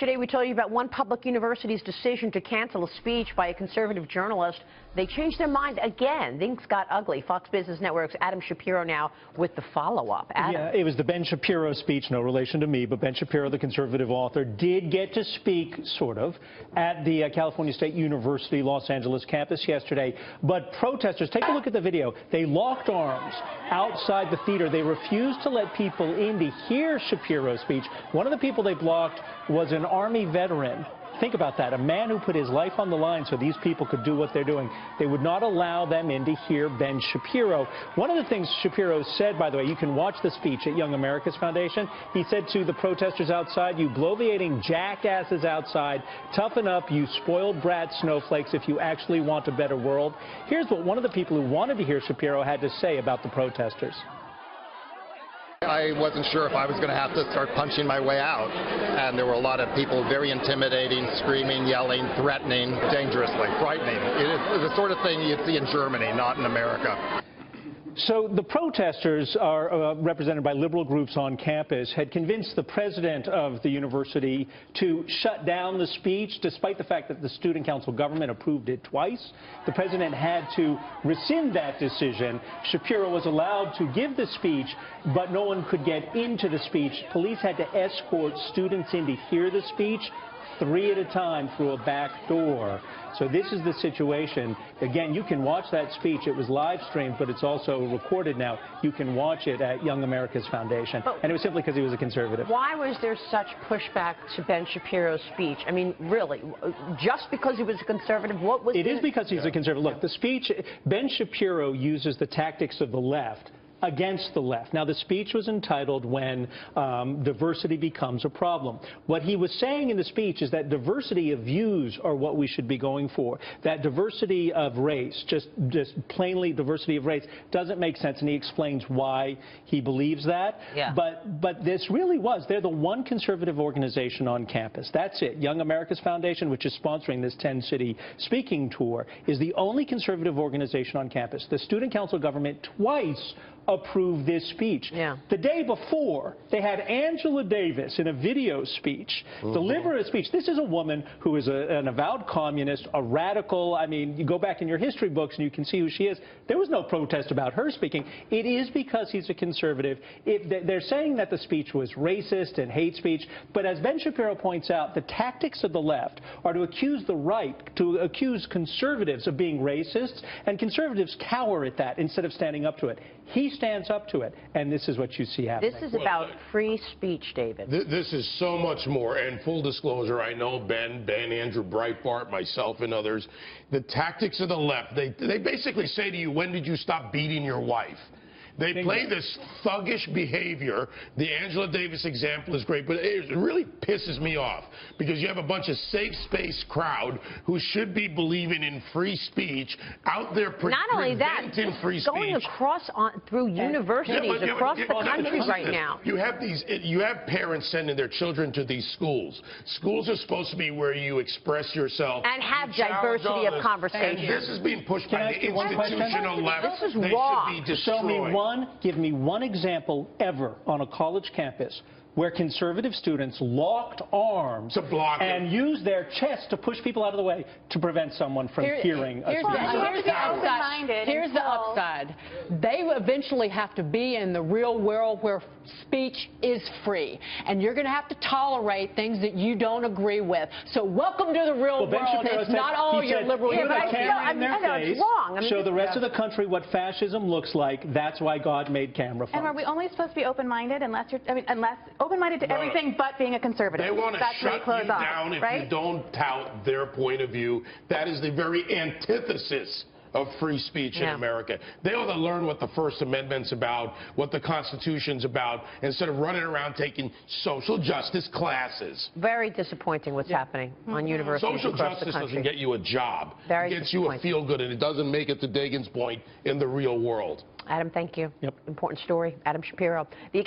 Yesterday, we told you about one public university's decision to cancel a speech by a conservative journalist. They changed their mind again. Things got ugly. Fox Business Network's Adam Shapiro now with the follow-up. Yeah, it was the Ben Shapiro speech, no relation to me, but Ben Shapiro, the conservative author, did get to speak, sort of, at the California State University Los Angeles campus yesterday. But protesters, take a look at the video. They locked arms outside the theater. They refused to let people in to hear Shapiro's speech. One of the people they blocked was an Army veteran. Think about that, a man who put his life on the line so these people could do what they're doing. They would not allow them in to hear Ben Shapiro. One of the things Shapiro said, by the way, you can watch the speech at Young America's Foundation. He said to the protesters outside, "You bloviating jackasses outside, toughen up, you spoiled brat snowflakes if you actually want a better world." Here's what one of the people who wanted to hear Shapiro had to say about the protesters. I wasn't sure if I was going to have to start punching my way out, and there were a lot of people very intimidating, screaming, yelling, threatening, dangerously frightening. It is the sort of thing you'd see in Germany, not in America. So the protesters are represented by liberal groups on campus, had convinced the president of the university to shut down the speech, despite the fact that the student council government approved it twice. The president had to rescind that decision. Shapiro was allowed to give the speech, but no one could get into the speech. Police had to escort students in to hear the speech, 3 at a time through a back door. So this is the situation. Again, you can watch that speech. It was live streamed, but it's also recorded now. You can watch it at Young America's Foundation. And it was simply because he was a conservative. Why was there such pushback to Ben Shapiro's speech? I mean, really, just because he was a conservative, what was it? It is because he's a conservative. Look, the speech, Ben Shapiro uses the tactics of the left against the left. Now, the speech was entitled "When Diversity Becomes a Problem." What he was saying in the speech is that diversity of views are what we should be going for. That diversity of race, just plainly diversity of race, doesn't make sense, and he explains why he believes that. Yeah. But this really was, they're the one conservative organization on campus. That's it. Young America's Foundation, which is sponsoring this 10-city speaking tour, is the only conservative organization on campus. The student council government twice approved this speech. Yeah. The day before, they had Angela Davis in a video speech deliver a speech. This is a woman who is an avowed communist, a radical. I mean, you go back in your history books and you can see who she is. There was no protest about her speaking. It is because he's a conservative. They're saying that the speech was racist and hate speech, but as Ben Shapiro points out, the tactics of the left are to accuse the right, to accuse conservatives of being racists, and conservatives cower at that instead of standing up to it. He stands up to it, and this is what you see happening. This is about free speech, David. This is so much more, and full disclosure, I know Ben, Andrew Breitbart, myself, and others. The tactics of the left, they basically say to you, when did you stop beating your wife? They play this thuggish behavior. The Angela Davis example is great, but it really pisses me off because you have a bunch of safe space crowd who should be believing in free speech out there preventing free speech. Going across through universities across the country right now. You have parents sending their children to these schools. Schools are supposed to be where you express yourself and have diversity of conversation. And this is being pushed by the institutional left. This is wrong. They should be destroyed. Give me one example ever on a college campus where conservative students locked arms and used their chest to push people out of the way to prevent someone from hearing a speech. Here's the upside. They eventually have to be in the real world where speech is free. And you're going to have to tolerate things that you don't agree with. So welcome to the real world. It's not all your liberal show the rest of the country what fascism looks like. That's why God made camera phones. And are we only supposed to be open-minded unless open-minded to everything but being a conservative? They want to shut you down if you don't tout their point of view. That is the very antithesis of free speech in America. They ought to learn what the First Amendment's about, what the Constitution's about, instead of running around taking social justice classes. Very disappointing what's happening on universities across the country. Social justice doesn't get you a job. It gets you a feel-good, and it doesn't make it, to Dagan's point, in the real world. Adam, thank you. Important story. Adam Shapiro.